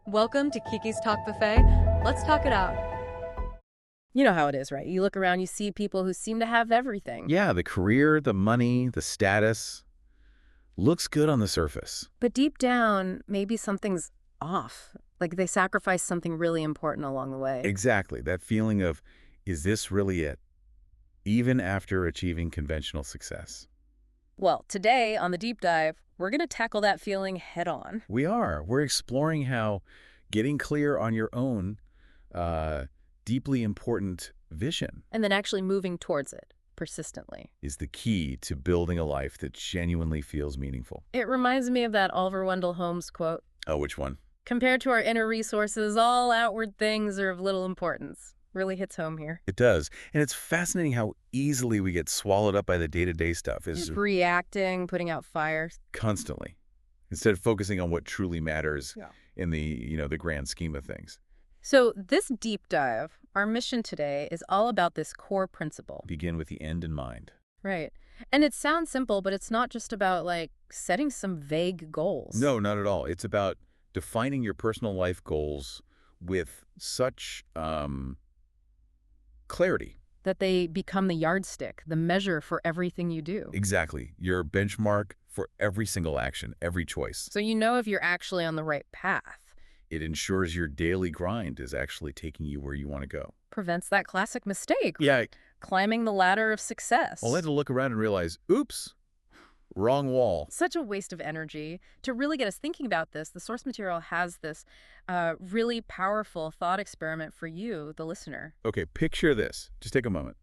Welcome to Kiki's Talk Buffet. Let's talk it out. You know how it is, right? You look around, you see people who seem to have everything. Yeah, the career, the money, the status looks good on the surface. But deep down, maybe something's off. Like they sacrificed something really important along the way. Exactly. That feeling of, is this really it? Even after achieving conventional success. Well, today on the deep dive, we're going to tackle that feeling head on. We're exploring how getting clear on your own deeply important vision And then actually moving towards it persistently. is the key to building a life that genuinely feels meaningful. It reminds me of that Oliver Wendell Holmes quote. Oh, which one? Compared to our inner resources, all outward things are of little importance. Really hits home here. It does. And it's fascinating how easily we get swallowed up by the day-to-day stuff. It's Just reacting, putting out fires. constantly, instead of focusing on what truly matters Yeah. in the grand scheme of things. So this deep dive, our mission today is all about this core principle. Begin with the end in mind. Right. And it sounds simple, but it's not just about like setting some vague goals. No, not at all. It's about defining your personal life goals with such clarity. That they become the yardstick, the measure for everything you do. Exactly. Your benchmark for every single action, every choice. So you know if you're actually on the right path. It ensures your daily grind is actually taking you where you want to go. Prevents that classic mistake. Yeah. Climbing the ladder of success. I'll have to look around and realize, oops, wrong wall. Such a waste of energy. To really get us thinking about this, the source material has this really powerful thought experiment for you, the listener. Okay, picture this. Just take a moment.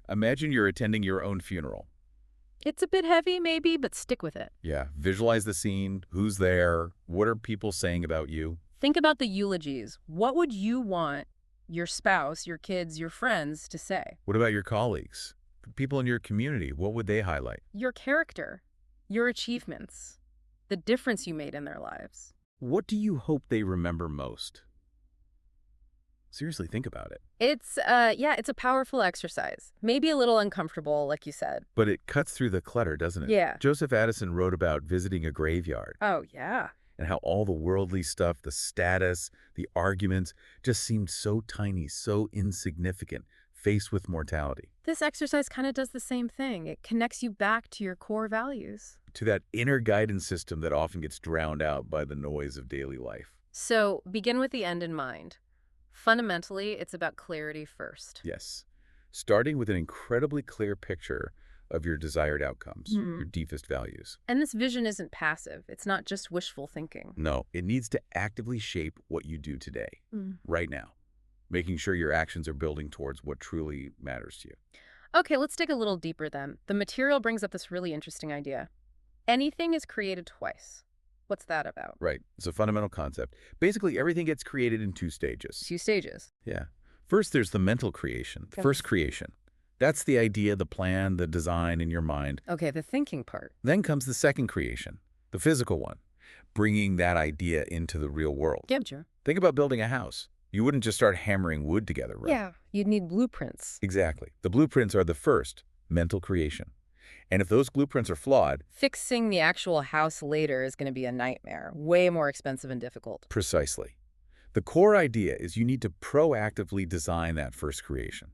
Imagine you're attending your own funeral. It's a bit heavy, maybe, but stick with it. Yeah, visualize the scene. Who's there? What are people saying about you? Think about the eulogies. What would you want your spouse, your kids, your friends to say? What about your colleagues? The people in your community, what would they highlight? Your character, your achievements, the difference you made in their lives. What do you hope they remember most? Seriously, think about it. It's a powerful exercise. Maybe a little uncomfortable, like you said. But it cuts through the clutter, doesn't it? Yeah. Joseph Addison wrote about visiting a graveyard Oh, yeah. and how all the worldly stuff, the status, the arguments, just seemed so tiny, so insignificant, faced with mortality. This exercise kind of does the same thing. It connects you back to your core values. To that inner guidance system that often gets drowned out by the noise of daily life. So begin with the end in mind. Fundamentally, it's about clarity first. Yes. Starting with an incredibly clear picture of your desired outcomes, your deepest values. And this vision isn't passive. It's not just wishful thinking. No, it needs to actively shape what you do today, right now, making sure your actions are building towards what truly matters to you. Okay, let's dig a little deeper then. The material brings up this really interesting idea. Anything is created twice. What's that about? Right. It's a fundamental concept. Basically, everything gets created in two stages. 2 stages. Yeah. First, there's the mental creation, the Yes. first creation. That's the idea, the plan, the design in your mind. Okay, the thinking part. Then comes the second creation, the physical one, bringing that idea into the real world. Yeah, sure. Think about building a house. You wouldn't just start hammering wood together, right? Yeah, you'd need blueprints. Exactly. The blueprints are the first, mental creation. And if those blueprints are flawed, Fixing the actual house later is going to be a nightmare. Way more expensive and difficult. precisely. The core idea is you need to proactively design that first creation.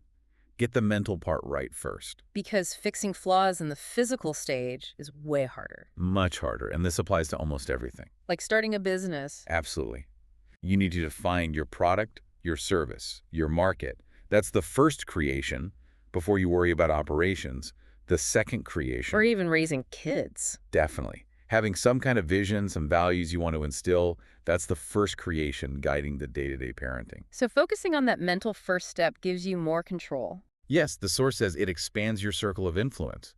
Get the mental part right first. Because fixing flaws in the physical stage is way harder. Much harder, and this applies to almost everything. Like starting a business. Absolutely. You need to define your product, your service, your market. That's the first creation before you worry about operations. The second creation. Or even raising kids. Definitely. Having some kind of vision, some values you want to instill, that's the first creation guiding the day-to-day parenting. So focusing on that mental first step gives you more control. Yes, the source says it expands your circle of influence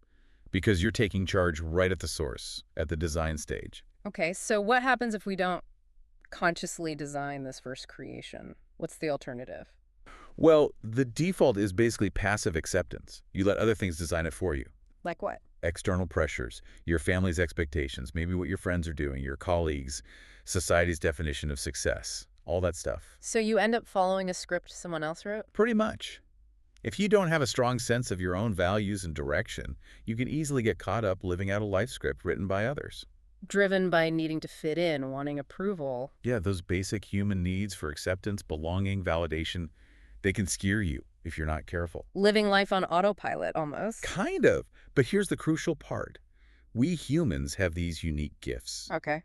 because you're taking charge right at the source, at the design stage. Okay, so what happens if we don't consciously design this first creation? What's the alternative? Well, the default is basically passive acceptance. You let other things design it for you. Like what? External pressures, your family's expectations, maybe what your friends are doing, your colleagues, society's definition of success, all that stuff. So you end up following a script someone else wrote? Pretty much. If you don't have a strong sense of your own values and direction, you can easily get caught up living out a life script written by others. Driven by needing to fit in, wanting approval. Yeah, those basic human needs for acceptance, belonging, validation, they can steer you if you're not careful. Living life on autopilot, almost. Kind of. But here's the crucial part. We humans have these unique gifts. Okay.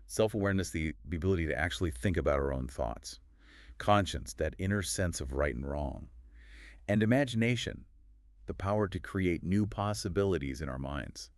Self-awareness, the ability to actually think about our own thoughts. Conscience, that inner sense of right and wrong. And imagination, the power to create new possibilities in our minds.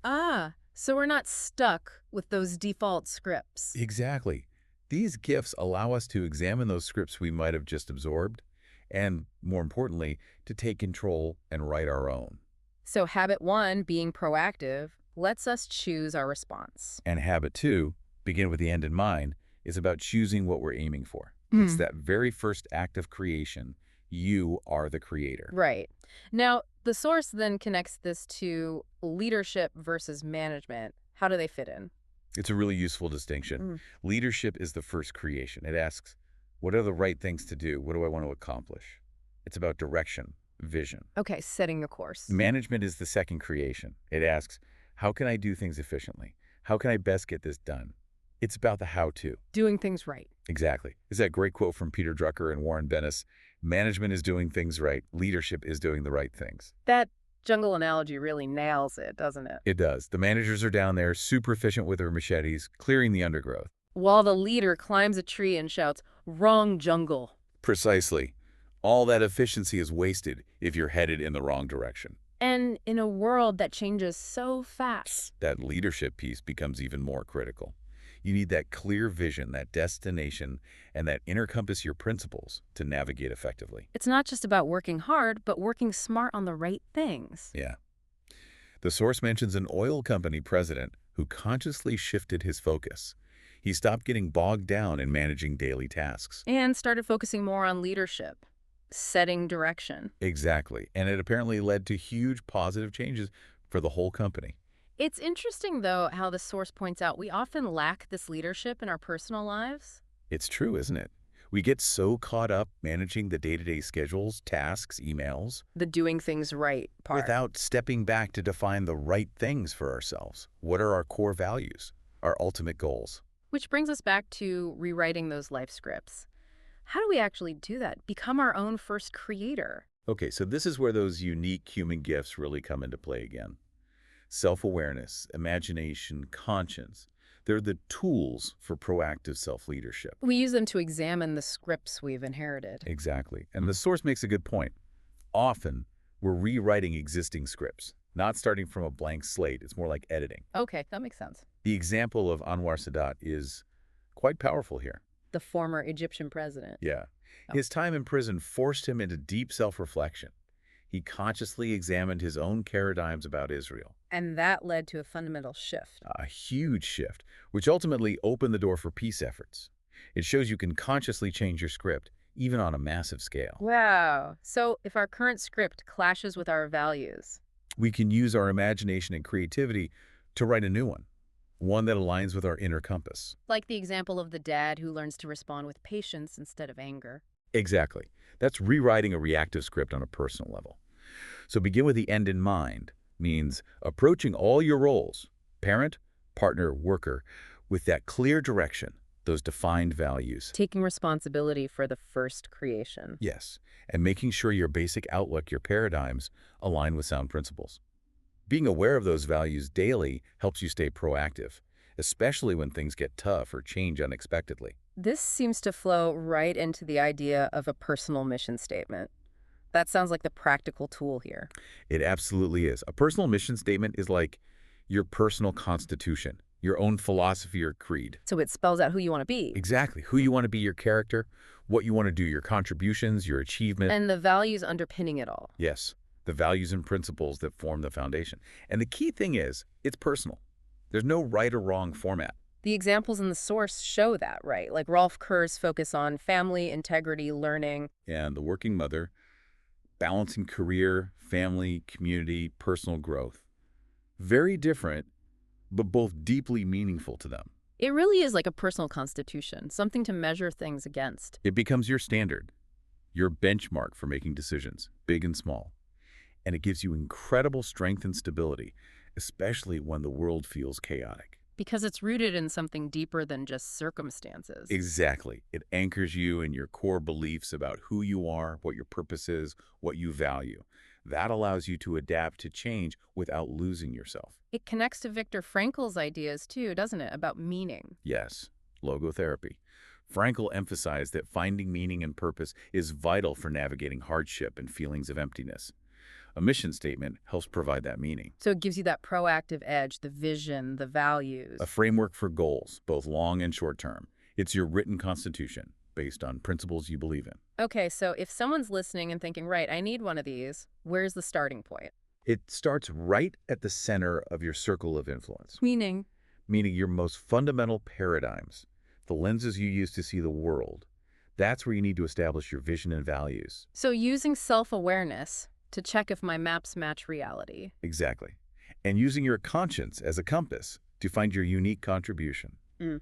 Ah, so we're not stuck with those default scripts. Exactly. These gifts allow us to examine those scripts we might have just absorbed, and more importantly, to take control and write our own. So habit one, being proactive, lets us choose our response. And habit two, begin with the end in mind, is about choosing what we're aiming for. It's Hmm. that very first act of creation. You are the creator. Right. Now, the source then connects this to leadership versus management. How do they fit in? It's a really useful distinction. Mm. Leadership is the first creation. It asks, what are the right things to do? What do I want to accomplish? It's about direction, vision. Okay, setting a course. Management is the second creation. It asks, how can I do things efficiently? How can I best get this done? It's about the how-to. Doing things right. Exactly. Is that great quote from Peter Drucker and Warren Bennis? Management is doing things right. Leadership is doing the right things. That jungle analogy really nails it, doesn't it? It does. The managers are down there, super efficient with their machetes, clearing the undergrowth. While the leader climbs a tree and shouts, "Wrong jungle." Precisely. All that efficiency is wasted if you're headed in the wrong direction. And in a world that changes so fast. That leadership piece becomes even more critical. You need that clear vision, that destination, and that inner compass your principles to navigate effectively. It's not just about working hard, but working smart on the right things. Yeah. The source mentions an oil company president who consciously shifted his focus. He stopped getting bogged down in managing daily tasks. And started focusing more on leadership, setting direction. Exactly. And it apparently led to huge positive changes for the whole company. It's interesting, though, how the source points out we often lack this leadership in our personal lives. It's true, isn't it? We get so caught up managing the day-to-day schedules, tasks, emails, The doing things right part. without stepping back to define the right things for ourselves. What are our core values, our ultimate goals? Which brings us back to rewriting those life scripts. How do we actually do that? Become our own first creator. Okay, so this is where those unique human gifts really come into play again. Self-awareness, imagination, conscience. They're the tools for proactive self-leadership. We use them to examine the scripts we've inherited. Exactly. And the source makes a good point. Often, we're rewriting existing scripts, not starting from a blank slate. It's more like editing. Okay, that makes sense. The example of Anwar Sadat is quite powerful here. The former Egyptian president. Yeah. Oh. His time in prison forced him into deep self-reflection. He consciously examined his own paradigms about Israel. And that led to a fundamental shift. A huge shift, which ultimately opened the door for peace efforts. It shows you can consciously change your script, even on a massive scale. Wow. So if our current script clashes with our values, We can use our imagination and creativity to write a new one that aligns with our inner compass. like the example of the dad who learns to respond with patience instead of anger. Exactly. That's rewriting a reactive script on a personal level. So begin with the end in mind means approaching all your roles, parent, partner, worker, with that clear direction, those defined values. Taking responsibility for the first creation. Yes, and making sure your basic outlook, your paradigms, align with sound principles. Being aware of those values daily helps you stay proactive, especially when things get tough or change unexpectedly. This seems to flow right into the idea of a personal mission statement. That sounds like the practical tool here. It absolutely is. A personal mission statement is like your personal constitution, your own philosophy or creed. So it spells out who you want to be. Exactly. Who you want to be, your character, what you want to do, your contributions, your achievement. And the values underpinning it all. Yes, the values and principles that form the foundation. And the key thing is, it's personal. There's no right or wrong format. The examples in the source show that, right? Like Rolf Kerr's focus on family, integrity, learning. And the working mother, balancing career, family, community, personal growth. Very different, but both deeply meaningful to them. It really is like a personal constitution, something to measure things against. It becomes your standard, your benchmark for making decisions, big and small. And it gives you incredible strength and stability, especially when the world feels chaotic. Because it's rooted in something deeper than just circumstances. Exactly. It anchors you in your core beliefs about who you are, what your purpose is, what you value. That allows you to adapt to change without losing yourself. It connects to Viktor Frankl's ideas too, doesn't it, about meaning? Yes, logotherapy. Frankl emphasized that finding meaning and purpose is vital for navigating hardship and feelings of emptiness. A mission statement helps provide that meaning. So it gives you that proactive edge, the vision, the A values. framework for goals, both long and short term. It's your written constitution, based on principles you believe in. Okay, so if someone's listening and thinking, right, I need one of these, where's the starting point? It starts right at the center of your circle of influence, Meaning? meaning your most fundamental paradigms, the lenses you use to see the world. That's where you need to establish your vision and values. So using self-awareness to check if my maps match reality. Exactly. And using your conscience as a compass to find your unique contribution. Mm.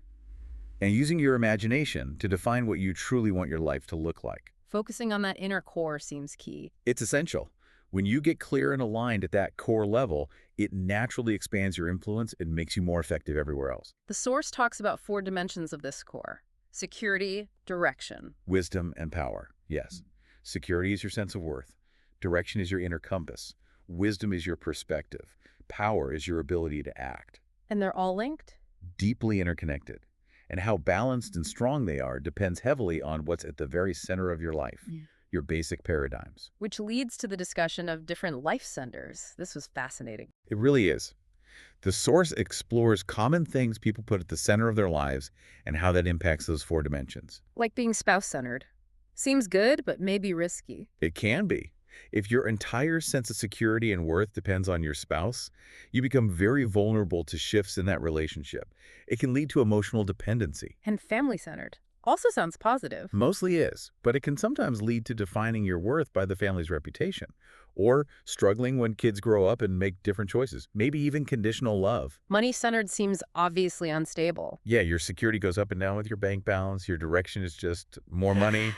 And using your imagination to define what you truly want your life to look like. Focusing on that inner core seems key. It's essential. When you get clear and aligned at that core level, it naturally expands your influence and makes you more effective everywhere else. The source talks about 4 dimensions of this core: security, direction. Wisdom and power, yes. Security is your sense of worth. Direction is your inner compass. Wisdom is your perspective. Power is your ability to act. And they're all linked? Deeply interconnected. And how balanced and strong they are depends heavily on what's at the very center of your life, your basic paradigms. Which leads to the discussion of different life centers. This was fascinating. It really is. The source explores common things people put at the center of their lives and how that impacts those 4 dimensions. Like being spouse-centered. Seems good, but maybe risky. It can be. If your entire sense of security and worth depends on your spouse, you become very vulnerable to shifts in that relationship. It can lead to emotional dependency. And family-centered. Also sounds positive. Mostly is, but it can sometimes lead to defining your worth by the family's reputation, or struggling when kids grow up and make different choices, maybe even conditional love. Money-centered seems obviously unstable. Yeah, your security goes up and down with your bank balance, your direction is just more money,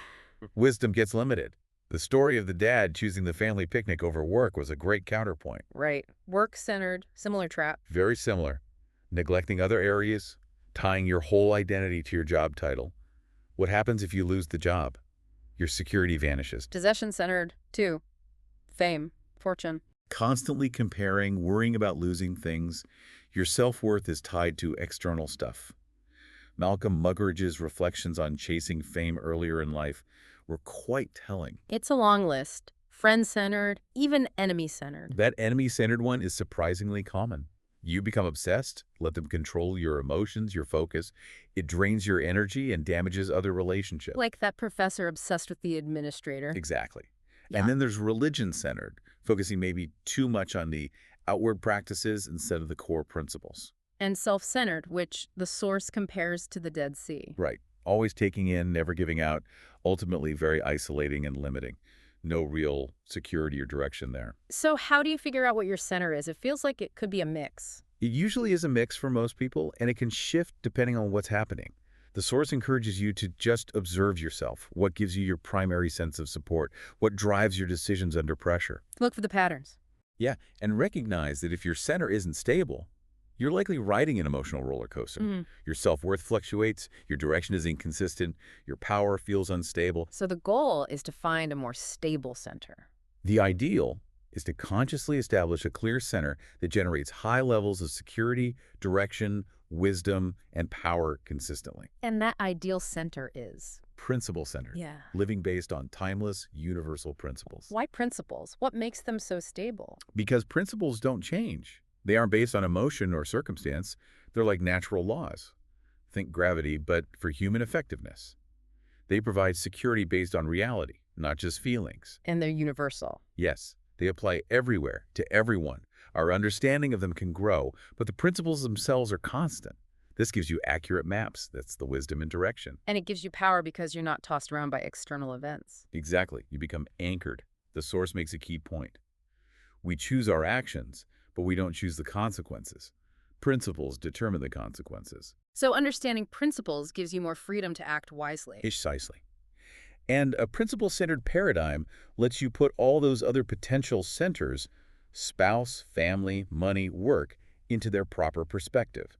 wisdom gets limited. The story of the dad choosing the family picnic over work was a great counterpoint. Right. Work-centered, similar trap. Very similar. Neglecting other areas, tying your whole identity to your job title. What happens if you lose the job? Your security vanishes. Possession-centered, too. Fame, fortune. Constantly comparing, worrying about losing things. Your self-worth is tied to external stuff. Malcolm Muggeridge's reflections on chasing fame earlier in life were quite telling. It's a long list. Friend-centered, even enemy-centered. That enemy-centered one is surprisingly common. You become obsessed, let them control your emotions, your focus. It drains your energy and damages other relationships. Like that professor obsessed with the administrator. Exactly. Yeah. And then there's religion-centered, focusing maybe too much on the outward practices instead of the core principles. And self-centered, which the source compares to the Dead Sea. Right. Always taking in, never giving out, ultimately very isolating and limiting. No real security or direction there. So how do you figure out what your center is? It feels like it could be a mix. It usually is a mix for most people, and it can shift depending on what's happening. The source encourages you to just observe yourself, what gives you your primary sense of support, what drives your decisions under pressure. Look for the patterns. Yeah, and recognize that if your center isn't stable, you're likely riding an emotional roller coaster. Your self-worth fluctuates, your direction is inconsistent, your power feels unstable. So the goal is to find a more stable center. The ideal is to consciously establish a clear center that generates high levels of security, direction, wisdom, and power consistently. And that ideal center is? Principle-centered. Yeah. Living based on timeless, universal principles. Why principles? What makes them so stable? Because principles don't change. They aren't based on emotion or circumstance. They're like natural laws. Think gravity, but for human effectiveness. They provide security based on reality, not just feelings. And they're universal. Yes, they apply everywhere, to everyone. Our understanding of them can grow, but the principles themselves are constant. This gives you accurate maps. That's the wisdom and direction. And it gives you power because you're not tossed around by external events. Exactly. You become anchored. The source makes a key point. We choose our actions, but we don't choose the consequences. Principles determine the consequences. So understanding principles gives you more freedom to act wisely. Precisely. And a principle-centered paradigm lets you put all those other potential centers spouse, family, money, work into their proper perspective.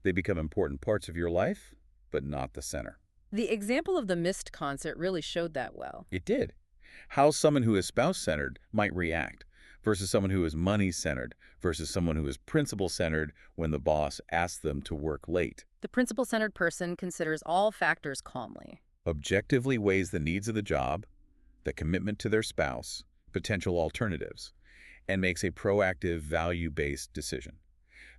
They become important parts of your life, but not the center. The example of the missed concert really showed that well. It did. How someone who is spouse-centered might react versus someone who is money-centered versus someone who is principle-centered when the boss asks them to work late. The principle-centered person considers all factors calmly. Objectively weighs the needs of the job, the commitment to their spouse, potential alternatives, and makes a proactive, value-based decision.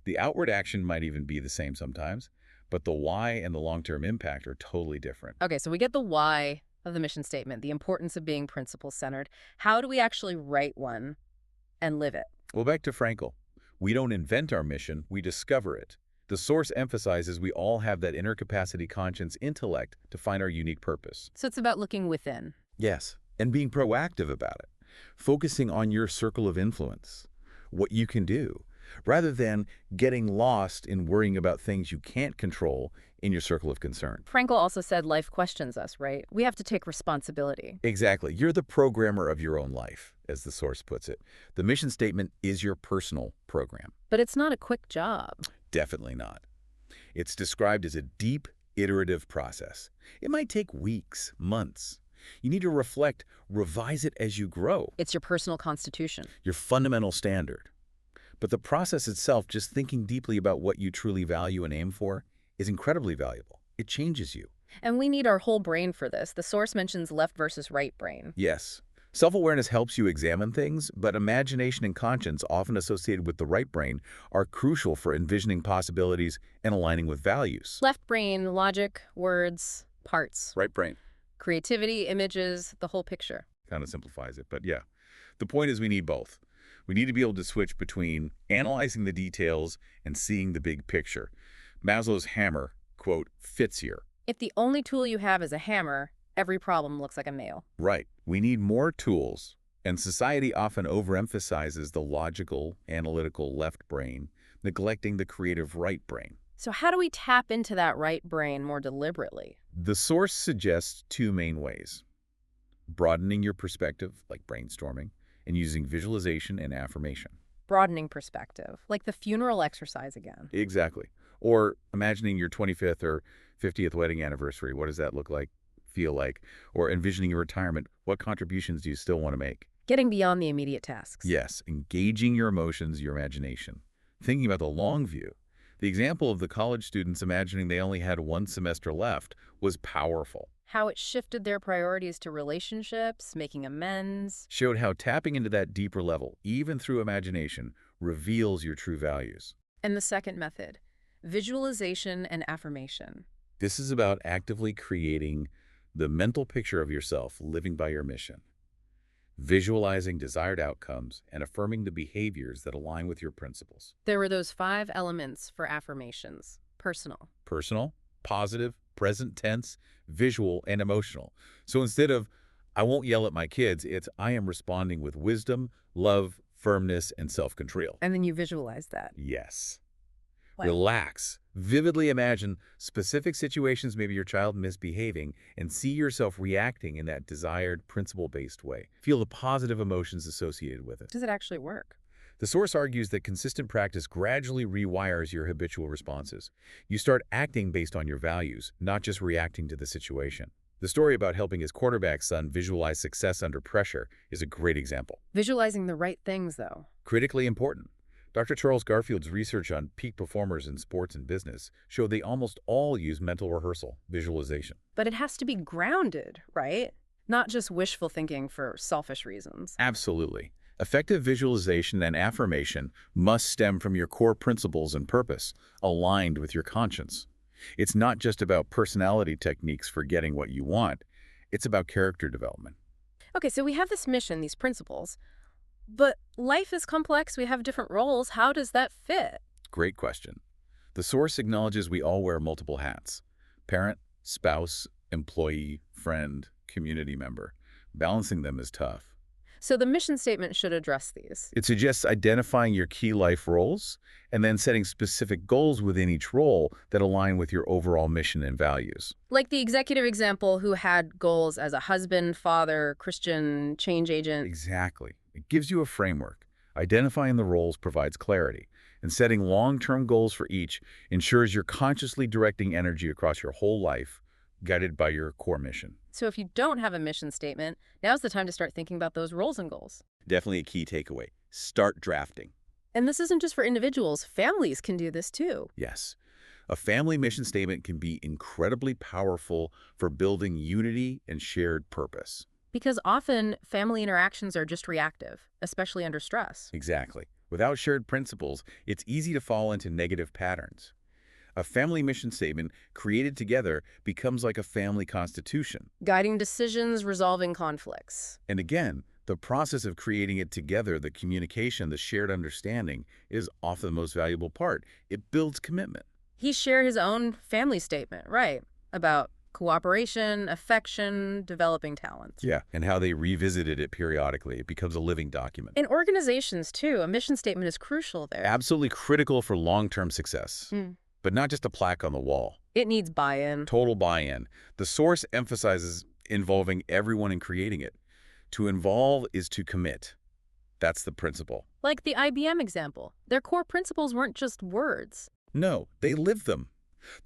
The outward action might even be the same sometimes, but the why and the long-term impact are totally different. Okay, so we get the why of the mission statement, the importance of being principle-centered. How do we actually write one and live it? Well, back to Frankl. We don't invent our mission, we discover it. The source emphasizes we all have that inner capacity, conscience, intellect to find our unique purpose. So it's about looking within. Yes, and being proactive about it. Focusing on your circle of influence, what you can do, rather than getting lost in worrying about things you can't control in your circle of concern. Frankl also said life questions us, right? We have to take responsibility. Exactly. You're the programmer of your own life, as the source puts it. The mission statement is your personal program. But it's not a quick job. Definitely not. It's described as a deep, iterative process. It might take weeks, months. You need to reflect, revise it as you grow. It's your personal constitution. Your fundamental standard. But the process itself, just thinking deeply about what you truly value and aim for, is incredibly valuable. It changes you. And we need our whole brain for this. The source mentions left versus right brain. Yes. Self-awareness helps you examine things, but imagination and conscience, often associated with the right brain, are crucial for envisioning possibilities and aligning with values. Left brain, logic, words, parts. Right brain. Creativity, images, the whole picture. Kind of simplifies it, but yeah. The point is we need both. We need to be able to switch between analyzing the details and seeing the big picture. Maslow's hammer, quote, fits here. If the only tool you have is a hammer, every problem looks like a nail. Right. We need more tools, and society often overemphasizes the logical, analytical left brain, neglecting the creative right brain. So how do we tap into that right brain more deliberately? The source suggests two main ways: broadening your perspective, like brainstorming, and using visualization and affirmation. Broadening perspective, like the funeral exercise again. Exactly. Or imagining your 25th or 50th wedding anniversary. What does that look like, feel like? Or envisioning your retirement. What contributions do you still want to make? Getting beyond the immediate tasks. Yes, engaging your emotions, your imagination. Thinking about the long view. The example of the college students imagining they only had one semester left was powerful. How it shifted their priorities to relationships, making amends. Showed how tapping into that deeper level, even through imagination, reveals your true values. And the second method, visualization and affirmation. This is about actively creating the mental picture of yourself living by your mission, visualizing desired outcomes, and affirming the behaviors that align with your principles. There were those 5 elements for affirmations. Personal. Personal, positive, present tense, visual, and emotional. So instead of, I won't yell at my kids, it's, I am responding with wisdom, love, firmness, and self-control. And then you visualize that. Yes. Wow. Relax. Vividly imagine specific situations, maybe your child misbehaving, and see yourself reacting in that desired, principle-based way. Feel the positive emotions associated with it. Does it actually work? The source argues that consistent practice gradually rewires your habitual responses. You start acting based on your values, not just reacting to the situation. The story about helping his quarterback son visualize success under pressure is a great example. Visualizing the right things, though. Critically important. Dr. Charles Garfield's research on peak performers in sports and business showed they almost all use mental rehearsal, visualization. But it has to be grounded, right? Not just wishful thinking for selfish reasons. Absolutely. Effective visualization and affirmation must stem from your core principles and purpose, aligned with your conscience. It's not just about personality techniques for getting what you want. It's about character development. Okay, so we have this mission, these principles, but life is complex. We have different roles. How does that fit? Great question. The source acknowledges we all wear multiple hats: parent, spouse, employee, friend, community member. Balancing them is tough. So the mission statement should address these. It suggests identifying your key life roles and then setting specific goals within each role that align with your overall mission and values. Like the executive example who had goals as a husband, father, Christian, change agent. Exactly. It gives you a framework, Identifying the roles provides clarity, and setting long-term goals for each ensures you're consciously directing energy across your whole life, guided by your core mission. So if you don't have a mission statement, now's the time to start thinking about those roles and goals. Definitely a key takeaway. Start drafting. And this isn't just for individuals. Families can do this too. Yes. A family mission statement can be incredibly powerful for building unity and shared purpose. Because often family interactions are just reactive, especially under stress. Exactly. Without shared principles, it's easy to fall into negative patterns. A family mission statement created together becomes like a family constitution. Guiding decisions, resolving conflicts. And again, the process of creating it together, the communication, the shared understanding, is often the most valuable part. It builds commitment. He shared his own family statement, right, about cooperation, affection, developing talents. Yeah. And how they revisited it periodically. It becomes a living document. In organizations, too, a mission statement is crucial there. Absolutely critical for long-term success. But not just a plaque on the wall. It needs buy-in. Total buy-in. The source emphasizes involving everyone in creating it. To involve is to commit. That's the principle. Like the IBM example. Their core principles weren't just words. No, they lived them.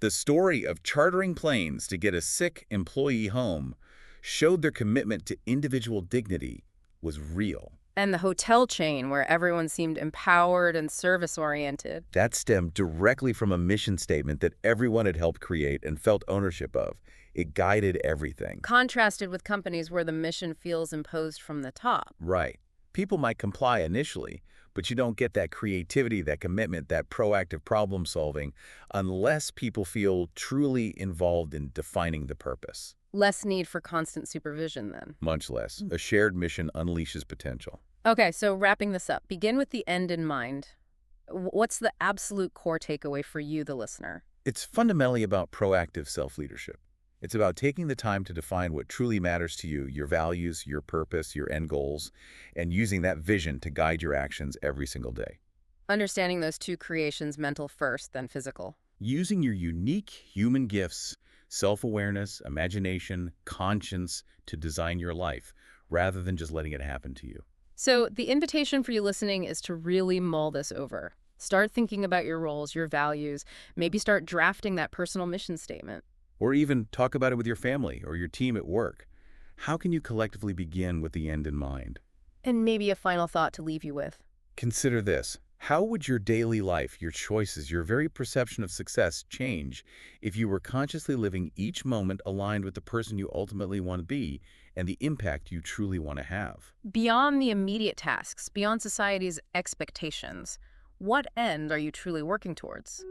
The story of chartering planes to get a sick employee home showed their commitment to individual dignity was real. And the hotel chain, where everyone seemed empowered and service-oriented. That stemmed directly from a mission statement that everyone had helped create and felt ownership of. It guided everything. Contrasted with companies where the mission feels imposed from the top. Right. People might comply initially, but you don't get that creativity, that commitment, that proactive problem solving unless people feel truly involved in defining the purpose. Less need for constant supervision, then. Much less. A shared mission unleashes potential. Okay, so wrapping this up, begin with the end in mind. What's the absolute core takeaway for you, the listener? It's fundamentally about proactive self-leadership. It's about taking the time to define what truly matters to you, your values, your purpose, your end goals, and using that vision to guide your actions every single day. Understanding those two creations, mental first, then physical. Using your unique human gifts, self-awareness, imagination, conscience to design your life, rather than just letting it happen to you. So the invitation for you listening is to really mull this over. Start thinking about your roles, your values. Maybe start drafting that personal mission statement. Or even talk about it with your family or your team at work. How can you collectively begin with the end in mind? And maybe a final thought to leave you with. Consider this. How would your daily life, your choices, your very perception of success change if you were consciously living each moment aligned with the person you ultimately want to be and the impact you truly want to have? Beyond the immediate tasks, beyond society's expectations, what end are you truly working towards?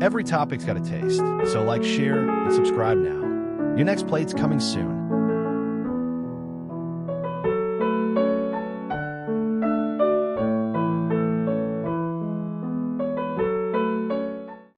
Every topic's got a taste, so like, share, and subscribe now. Your next plate's coming soon.